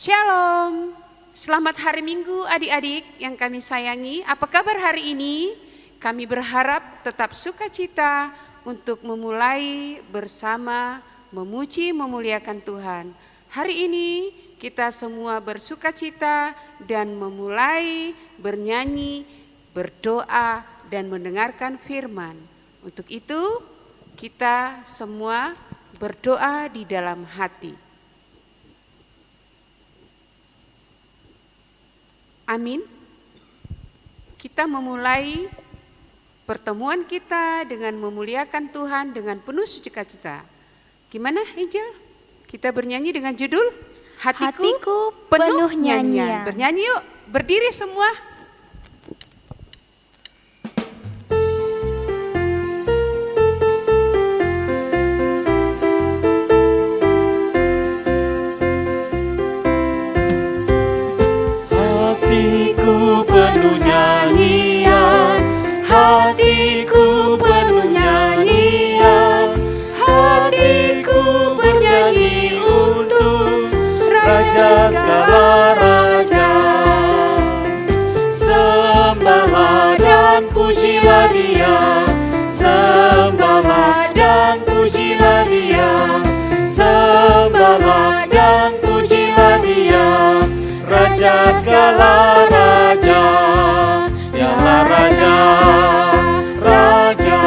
Shalom, selamat hari Minggu adik-adik yang kami sayangi. Apa kabar hari ini? Kami berharap tetap sukacita untuk memulai bersama memuji memuliakan Tuhan. Hari ini kita semua bersukacita dan memulai bernyanyi, berdoa dan mendengarkan firman. Untuk itu kita semua berdoa di dalam hati. Amin. Kita memulai pertemuan kita dengan memuliakan Tuhan dengan penuh sukacita. Gimana, Angel? Kita bernyanyi dengan judul Hatiku Penuh Nyanyian. Bernyanyi yuk, berdiri semua. Penuh nyanyian, hatiku penuh nyanyian, hatiku bernyanyi untuk Raja segala raja. Sembahlah dan pujilah Dia, sembahlah dan pujilah Dia, sembahlah dan pujilah Dia, Raja segala raja. Dialah Raja, Raja,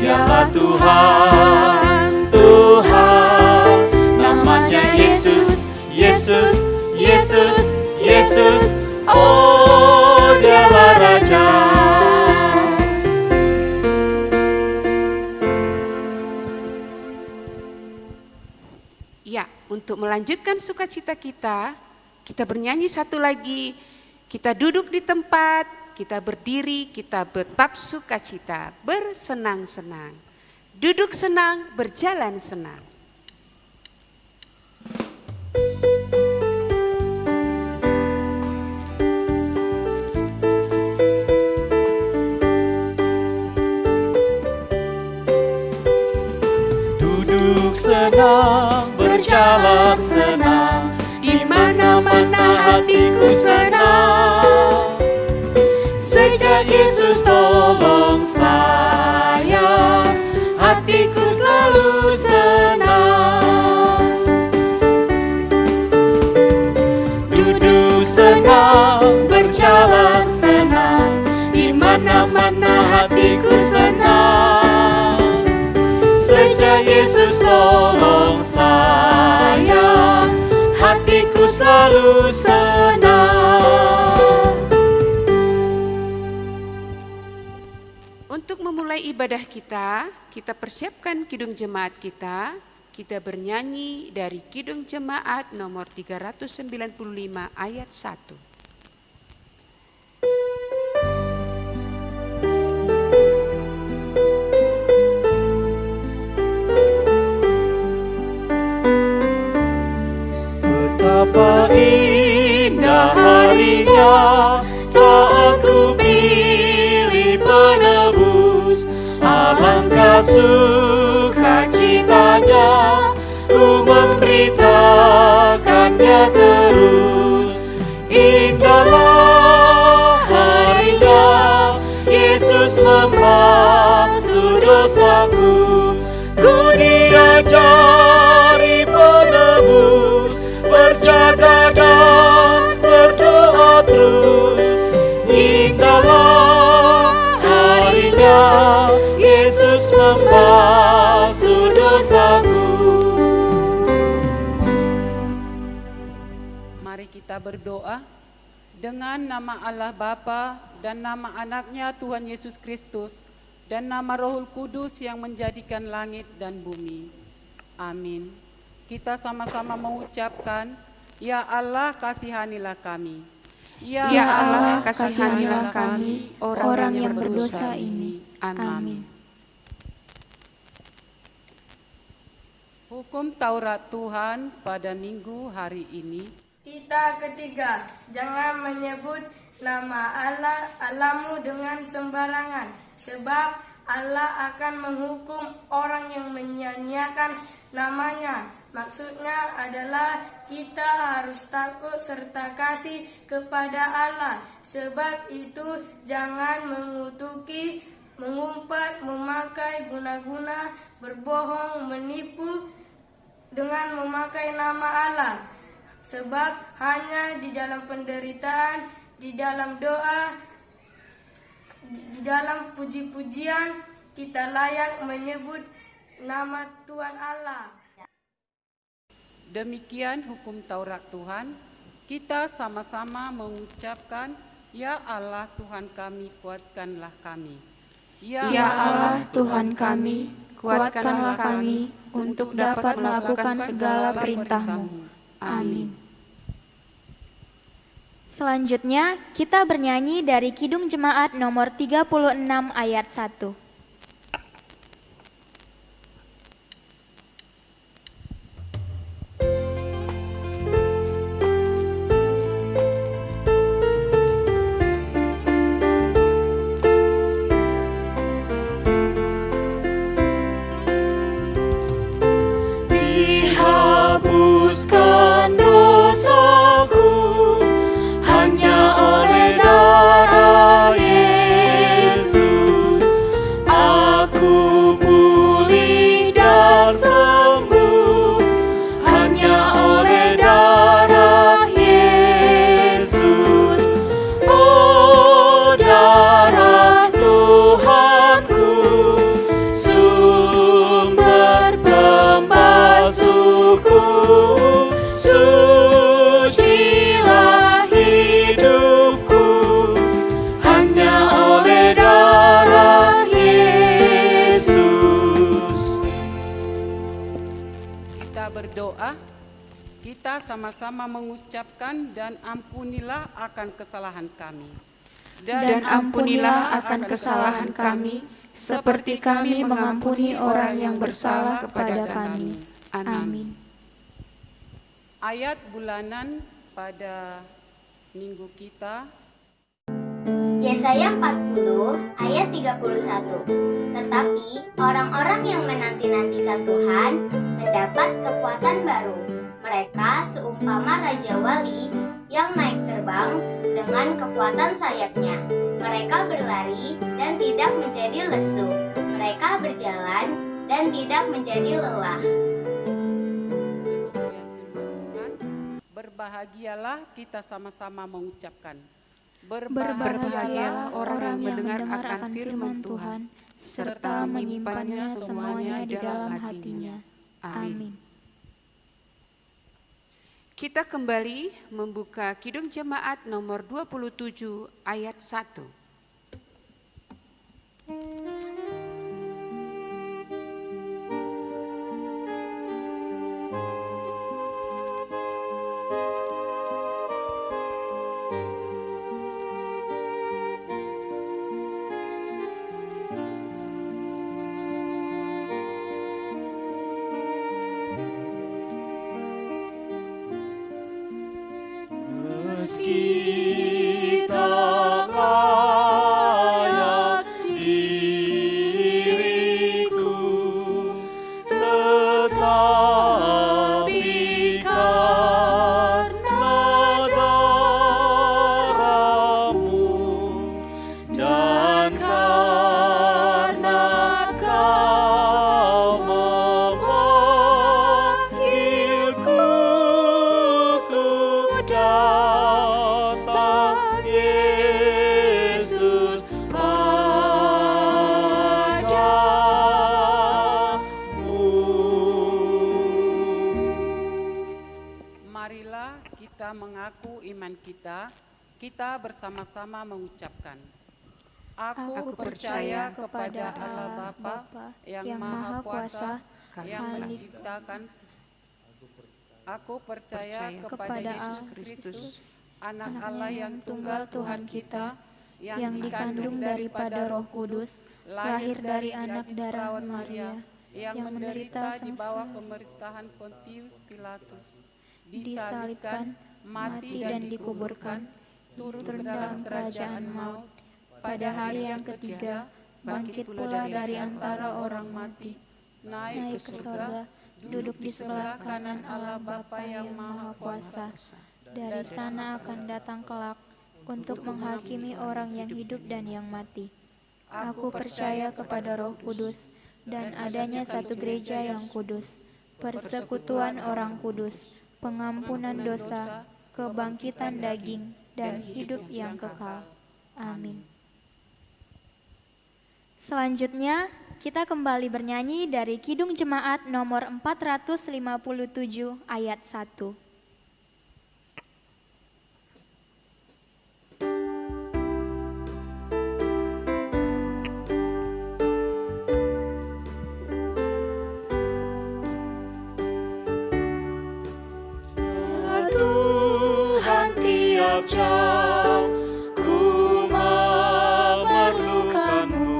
Dialah Tuhan, Tuhan. Namanya Yesus, Yesus, Yesus, Yesus. Oh, Dialah Raja. Ya, untuk melanjutkan sukacita kita bernyanyi satu lagi. Kita duduk di tempat, kita berdiri, kita tetap sukacita, bersenang-senang. Duduk senang, berjalan senang. Duduk senang, berjalan senang, di mana-mana hatiku senang. Sejak Yesus tolong saya, hatiku selalu senang. Duduk senang, berjalan senang, di mana-mana hatiku senang. Sejak Yesus tolong saya, hatiku selalu senang. Untuk memulai ibadah kita persiapkan kidung jemaat kita bernyanyi dari kidung jemaat nomor 395 ayat 1. Betapa indah harinya saat ku pilih penebus, alangkah sukacitanya ku memberitakannya terus. Indahlah harinya Yesus membasuh dosaku, ku diajari penebus, berjaga dan berdoa terus. Indahlah harinya Yesus membasuh dosaku. Mari kita berdoa dengan nama Allah Bapa dan nama anaknya Tuhan Yesus Kristus dan nama Rohul Kudus yang menjadikan langit dan bumi. Amin. Kita sama-sama mengucapkan, Ya Allah kasihanilah kami. Ya Allah kasihanilah kami orang yang berdosa ini. Amin. Hukum Taurat Tuhan pada minggu hari ini. Kita ketiga, jangan menyebut nama Allahmu dengan sembarangan, sebab Allah akan menghukum orang yang menyanyiakan namanya. Maksudnya adalah kita harus takut serta kasih kepada Allah. Sebab itu jangan mengutuki, mengumpat, memakai guna-guna, berbohong, menipu dengan memakai nama Allah. Sebab hanya di dalam penderitaan, di dalam doa, di dalam puji-pujian kita layak menyebut nama Tuhan Allah. Demikian hukum Taurat Tuhan. Kita sama-sama mengucapkan, Ya Allah Tuhan kami, kuatkanlah kami. Ya Allah Tuhan kami, kuatkanlah kami untuk dapat melakukan segala perintah-Mu. Amin. Selanjutnya, kita bernyanyi dari Kidung Jemaat nomor 36 ayat 1. Dihapuskan dosaku hanya oleh darah Yesus. Aku pulih dan sembuh hanya oleh darah Yesus. Oh, darah Tuhanku, sumber pembasuhku, sucilah hidupku hanya oleh darah Yesus. Kita berdoa, kita sama-sama mengucapkan, dan ampunilah akan kesalahan kami. Dan ampunilah akan kesalahan kami, seperti kami mengampuni orang yang bersalah kepada kami. Amin. Ayat bulanan pada minggu kita, Yesaya 40 ayat 31. Tetapi orang-orang yang menanti-nantikan Tuhan mendapat kekuatan baru. Mereka seumpama Raja Wali yang naik terbang dengan kekuatan sayapnya. Mereka berlari dan tidak menjadi lesu. Mereka berjalan dan tidak menjadi lelah. berbahagialah, kita sama-sama mengucapkan. Berbahagialah orang yang mendengar akan firman Tuhan, serta menyimpannya semuanya di dalam hatinya. Amin. Kita kembali membuka Kidung Jemaat nomor 27 ayat 1. Meski tak layak diriku, tetapi karena darah-Mu dan karena Kau memanggilku, ku datang Yesus padamu. Marilah kita mengaku iman kita. Kita bersama-sama mengucapkan, Aku percaya kepada Allah Bapa yang Maha Kuasa, yang menciptakan. Aku percaya kepada Yesus Kristus, Anak Allah yang tunggal Tuhan kita, yang dikandung daripada Roh Kudus, lahir dari anak darah Maria, yang menderita di bawah pemerintahan Pontius Pilatus, disalibkan, mati dan dikuburkan, turun ke dalam kerajaan maut, pada hari yang ketiga bangkit pula dari antara orang mati, naik ke surga, duduk di sebelah kanan Allah Bapa yang Maha Kuasa. Dari sana akan datang kelak untuk menghakimi orang yang hidup dan yang mati. Aku percaya kepada Roh Kudus dan adanya satu gereja yang kudus, persekutuan orang kudus, pengampunan dosa, kebangkitan daging, dan hidup yang kekal. Amin. Selanjutnya, kita kembali bernyanyi dari Kidung Jemaat nomor 457 ayat 1. Tuhan tiap jam ku memerlukanmu,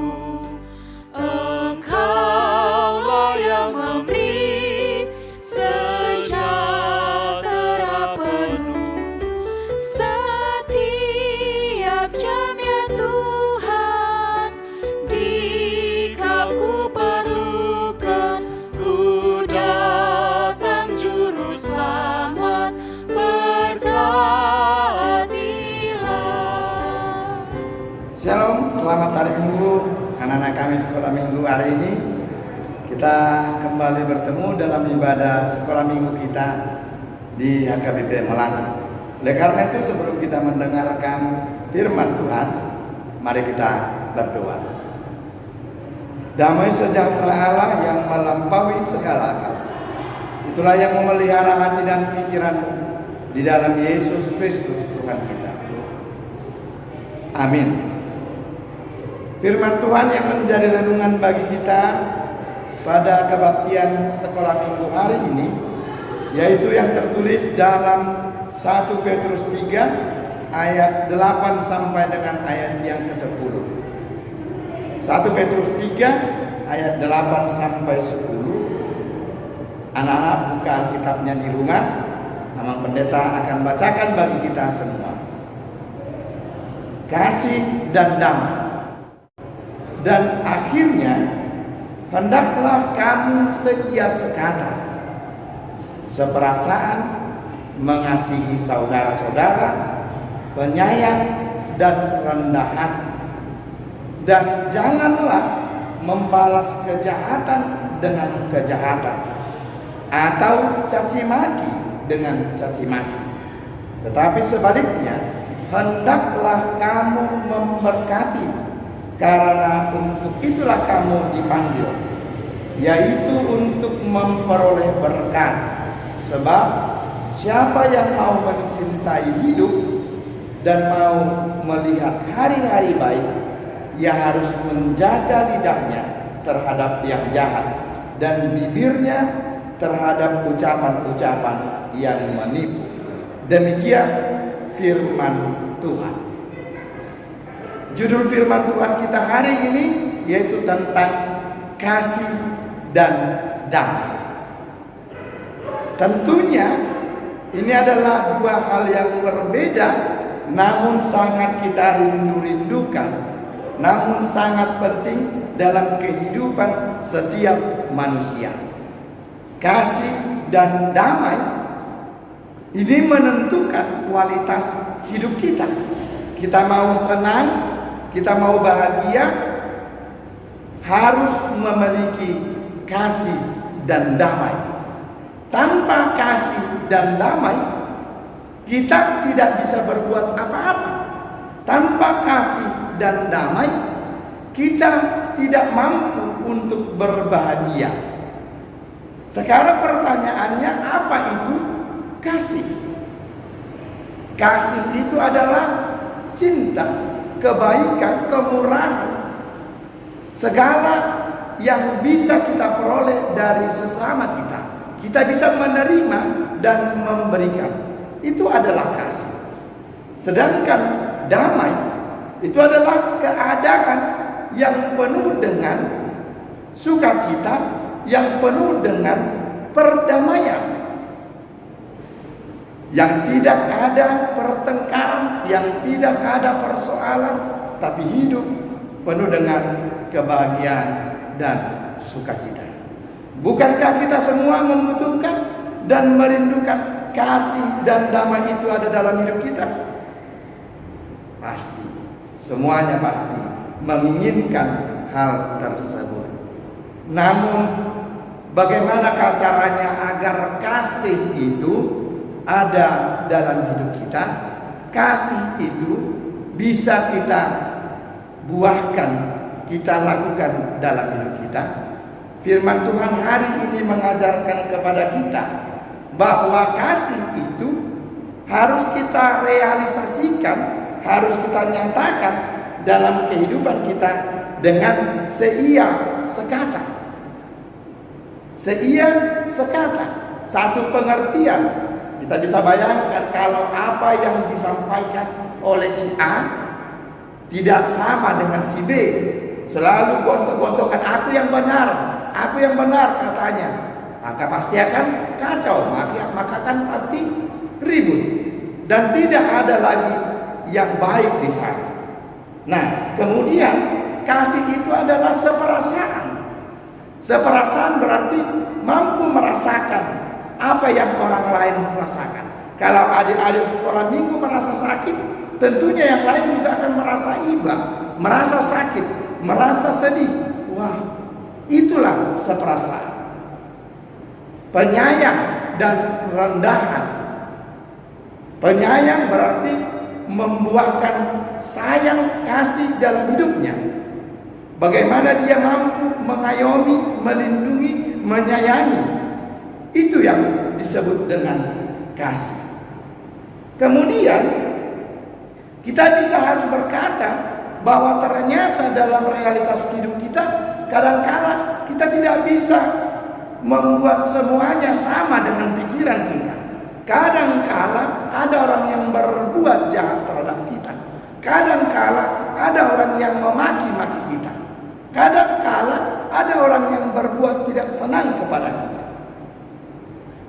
Engkaulah yang memberi sejahtera penuh. Setiap jam ya Tuhan, jika ku perlukan, ku datang juru selamat, berkatilah. Shalom, selamat hari Minggu anak-anak kami sekolah minggu hari ini. Kita kembali bertemu dalam ibadah sekolah minggu kita di HKBP Melati. Oleh karena itu sebelum kita mendengarkan firman Tuhan, mari kita berdoa. Damai sejahtera Allah yang melampaui segala akal, itulah yang memelihara hati dan pikiran di dalam Yesus Kristus Tuhan kita. Amin. Firman Tuhan yang menjadi renungan bagi kita pada kebaktian sekolah minggu hari ini, yaitu yang tertulis dalam 1 Petrus 3 ayat 8 sampai dengan ayat yang ke-10. 1 Petrus 3 ayat 8 sampai 10. Anak-anak buka Alkitabnya di rumah. Amang Pendeta akan bacakan bagi kita semua. Kasih dan damai. Dan akhirnya, hendaklah kamu seia sekata, seperasaan, mengasihi saudara-saudara, penyayang dan rendah hati. Dan janganlah membalas kejahatan dengan kejahatan, atau caci maki dengan caci maki. Tetapi sebaliknya, hendaklah kamu memberkati, karena untuk itulah kamu dipanggil, yaitu untuk memperoleh berkat. Sebab siapa yang mau mencintai hidup dan mau melihat hari-hari baik, ia harus menjaga lidahnya terhadap yang jahat dan bibirnya terhadap ucapan-ucapan yang menipu. Demikian firman Tuhan. Judul firman Tuhan kita hari ini yaitu tentang kasih dan damai. Tentunya ini adalah dua hal yang berbeda, namun sangat kita rindu-rindukan, namun sangat penting dalam kehidupan setiap manusia. Kasih dan damai ini menentukan kualitas hidup kita. Kita mau senang, kita mau bahagia, harus memiliki kasih dan damai. Tanpa kasih dan damai, kita tidak bisa berbuat apa-apa. Tanpa kasih dan damai, kita tidak mampu untuk berbahagia. Sekarang pertanyaannya, apa itu kasih? Kasih itu adalah cinta, kebaikan, kemurahan, segala yang bisa kita peroleh dari sesama kita. Kita bisa menerima dan memberikan. Itu adalah kasih. Sedangkan damai itu adalah keadaan yang penuh dengan sukacita, yang penuh dengan perdamaian. Yang tidak ada pertengkaran, yang tidak ada persoalan, tapi hidup penuh dengan kebahagiaan dan sukacita. Bukankah kita semua membutuhkan dan merindukan kasih dan damai itu ada dalam hidup kita? Pasti, semuanya pasti menginginkan hal tersebut. Namun, bagaimana caranya agar kasih itu ada dalam hidup kita? Kasih itu bisa kita buahkan, kita lakukan dalam hidup kita. Firman Tuhan hari ini mengajarkan kepada kita bahwa kasih itu harus kita realisasikan, harus kita nyatakan dalam kehidupan kita dengan seia sekata. Seia sekata, satu pengertian. Kita bisa bayangkan kalau apa yang disampaikan oleh si A tidak sama dengan si B, selalu gontok-gontokan aku yang benar katanya, maka pasti akan kacau, maka akan pasti ribut dan tidak ada lagi yang baik di sana. Nah, kemudian kasih itu adalah seperasaan. Seperasaan berarti mampu merasakan apa yang orang lain merasakan. Kalau adik-adik sekolah minggu merasa sakit, tentunya yang lain juga akan merasa iba, merasa sakit, merasa sedih. Wah, itulah seperasaan. Penyayang dan rendah hati. Penyayang berarti membuahkan sayang kasih dalam hidupnya. Bagaimana dia mampu mengayomi, melindungi, menyayangi. Itu yang disebut dengan kasih. Kemudian kita harus berkata bahwa ternyata dalam realitas hidup kita kadangkala kita tidak bisa membuat semuanya sama dengan pikiran kita. Kadangkala ada orang yang berbuat jahat terhadap kita. Kadangkala ada orang yang memaki-maki kita. Kadangkala ada orang yang berbuat tidak senang kepada kita.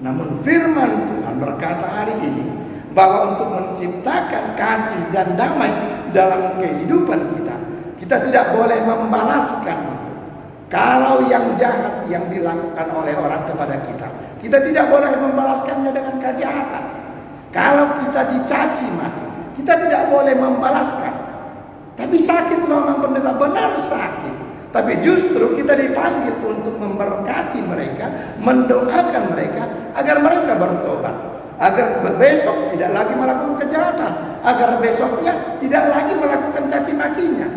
Namun firman Tuhan berkata hari ini bahwa untuk menciptakan kasih dan damai dalam kehidupan kita, kita tidak boleh membalaskan itu. Kalau yang jahat yang dilakukan oleh orang kepada kita, kita tidak boleh membalaskannya dengan kejahatan. Kalau kita dicaci maki, kita tidak boleh membalaskan. Tapi sakit loh Mang Pendeta, benar sakit. Tapi justru kita dipanggil untuk memberkati mereka, mendoakan mereka agar mereka bertobat, agar besok tidak lagi melakukan kejahatan, agar besoknya tidak lagi melakukan caci makinya.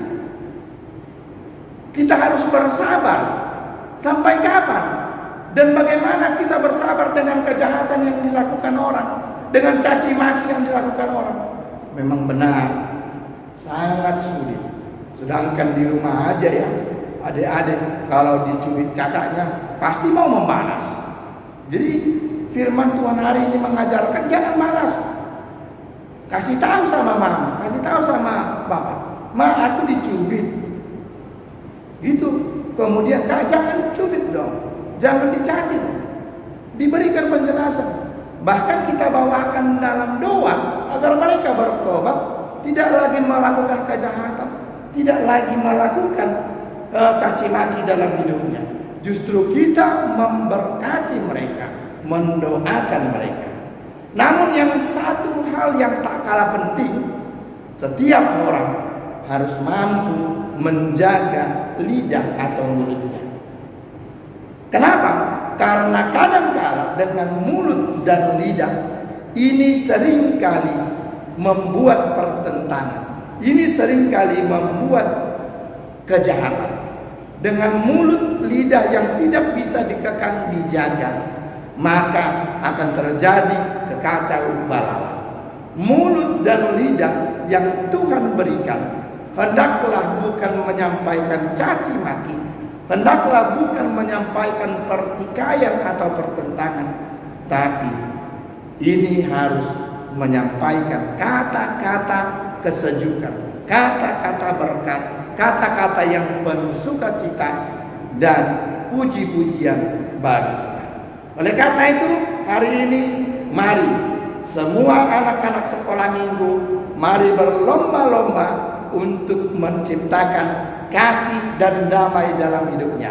Kita harus bersabar. Sampai kapan? Dan bagaimana kita bersabar dengan kejahatan yang dilakukan orang, dengan caci maki yang dilakukan orang? Memang benar, sangat sulit. Sedangkan di rumah aja ya, adik-adik kalau dicubit kakaknya pasti mau membalas. Jadi firman Tuhan hari ini mengajarkan jangan balas. Kasih tahu sama mama, kasih tahu sama bapak, ma aku dicubit. Gitu. Kemudian kak jangan cubit dong, jangan dicaci dong. Diberikan penjelasan. Bahkan kita bawakan dalam doa agar mereka bertobat, tidak lagi melakukan kejahatan, tidak lagi melakukan caci maki dalam hidupnya. Justru kita memberkati mereka, mendoakan mereka. Namun yang satu hal yang tak kalah penting, setiap orang harus mampu menjaga lidah atau mulutnya. Kenapa? Karena kadangkala dengan mulut dan lidah ini seringkali membuat pertentangan. Ini seringkali membuat kejahatan. Dengan mulut lidah yang tidak bisa dikekang dijaga, maka akan terjadi kekacauan balau. Mulut dan lidah yang Tuhan berikan hendaklah bukan menyampaikan caci maki, hendaklah bukan menyampaikan pertikaian atau pertentangan, tapi ini harus menyampaikan kata-kata kesejukan, kata-kata berkat, kata-kata yang penuh sukacita dan puji-pujian bagi Tuhan. Oleh karena itu hari ini mari semua anak-anak sekolah minggu, mari berlomba-lomba untuk menciptakan kasih dan damai dalam hidupnya.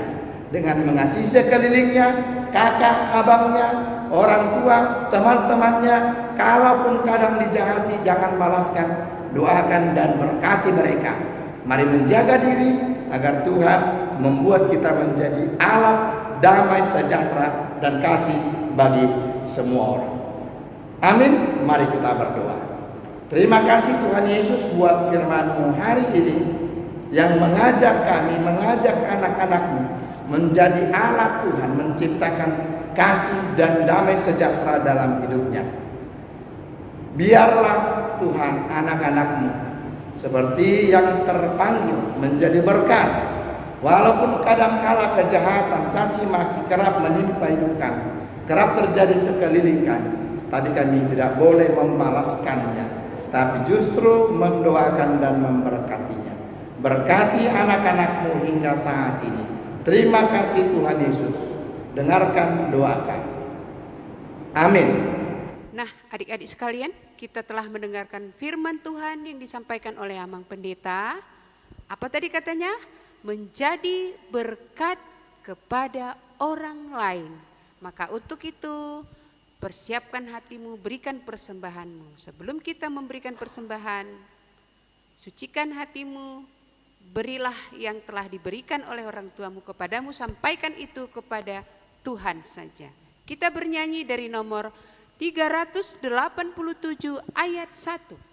dengan mengasihi sekelilingnya, kakak, abangnya, orang tua, teman-temannya. Kalaupun kadang dijahati, jangan balaskan, doakan dan berkati mereka. Mari menjaga diri agar Tuhan membuat kita menjadi alat damai, sejahtera, dan kasih bagi semua orang. Amin. Mari kita berdoa. Terima kasih Tuhan Yesus buat firman-Mu hari ini yang mengajak kami, mengajak anak-anak-Mu menjadi alat Tuhan, menciptakan kasih dan damai sejahtera dalam hidupnya. Biarlah Tuhan anak-anak-Mu seperti yang terpanggil menjadi berkat. Walaupun kadangkala kejahatan, caci maki kerap menimpa hidup kami, kerap terjadi sekeliling kami, tapi kami tidak boleh membalaskannya, tapi justru mendoakan dan memberkatinya. Berkati anak-anak-Mu hingga saat ini. Terima kasih Tuhan Yesus. Dengarkan doa kami. Amin. Nah, adik-adik sekalian, kita telah mendengarkan firman Tuhan yang disampaikan oleh Amang Pendeta. Apa tadi katanya? Menjadi berkat kepada orang lain. Maka untuk itu, persiapkan hatimu, berikan persembahanmu. Sebelum kita memberikan persembahan, sucikan hatimu, berilah yang telah diberikan oleh orang tuamu kepadamu, sampaikan itu kepada Tuhan saja. Kita bernyanyi dari nomor 387 ayat 1.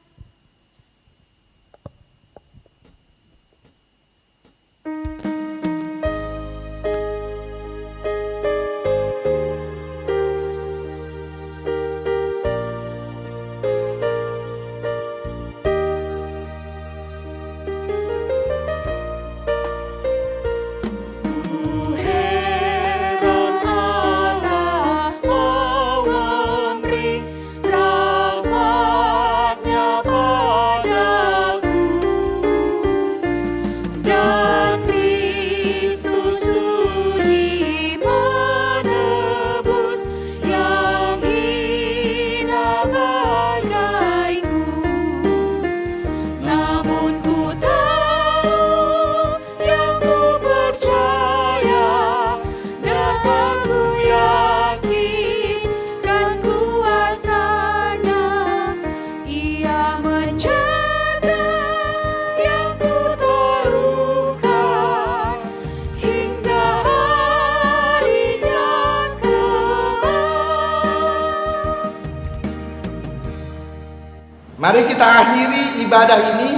Mari kita akhiri ibadah ini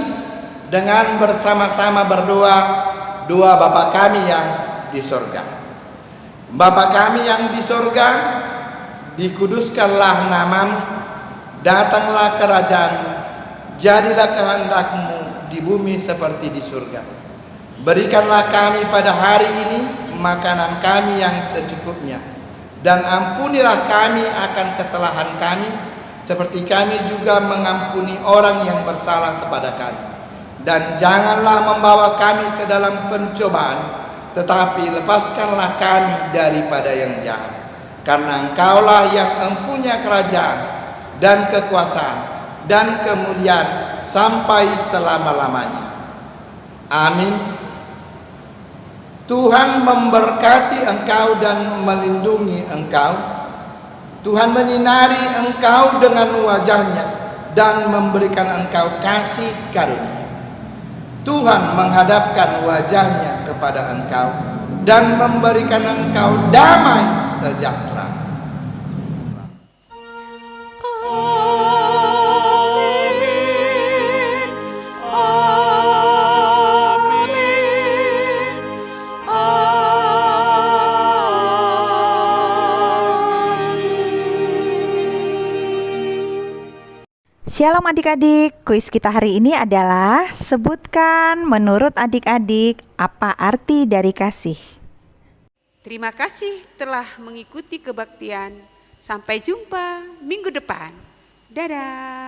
dengan bersama-sama berdoa doa Bapa kami yang di sorga. Bapa kami yang di sorga, dikuduskanlah namamu, datanglah kerajaan-Mu, jadilah kehendak-Mu di bumi seperti di surga. Berikanlah kami pada hari ini makanan kami yang secukupnya, dan ampunilah kami akan kesalahan kami, seperti kami juga mengampuni orang yang bersalah kepada kami. Dan janganlah membawa kami ke dalam pencobaan, tetapi lepaskanlah kami daripada yang jahat. Karena Engkaulah yang mempunyai kerajaan dan kekuasaan dan kemuliaan sampai selama-lamanya. Amin. Tuhan memberkati engkau dan melindungi engkau. Tuhan menyinari engkau dengan wajah-Nya dan memberikan engkau kasih karunia. Tuhan menghadapkan wajah-Nya kepada engkau dan memberikan engkau damai sejahtera. Shalom adik-adik, kuis kita hari ini adalah sebutkan menurut adik-adik apa arti dari kasih. Terima kasih telah mengikuti kebaktian. Sampai jumpa minggu depan. Dadah.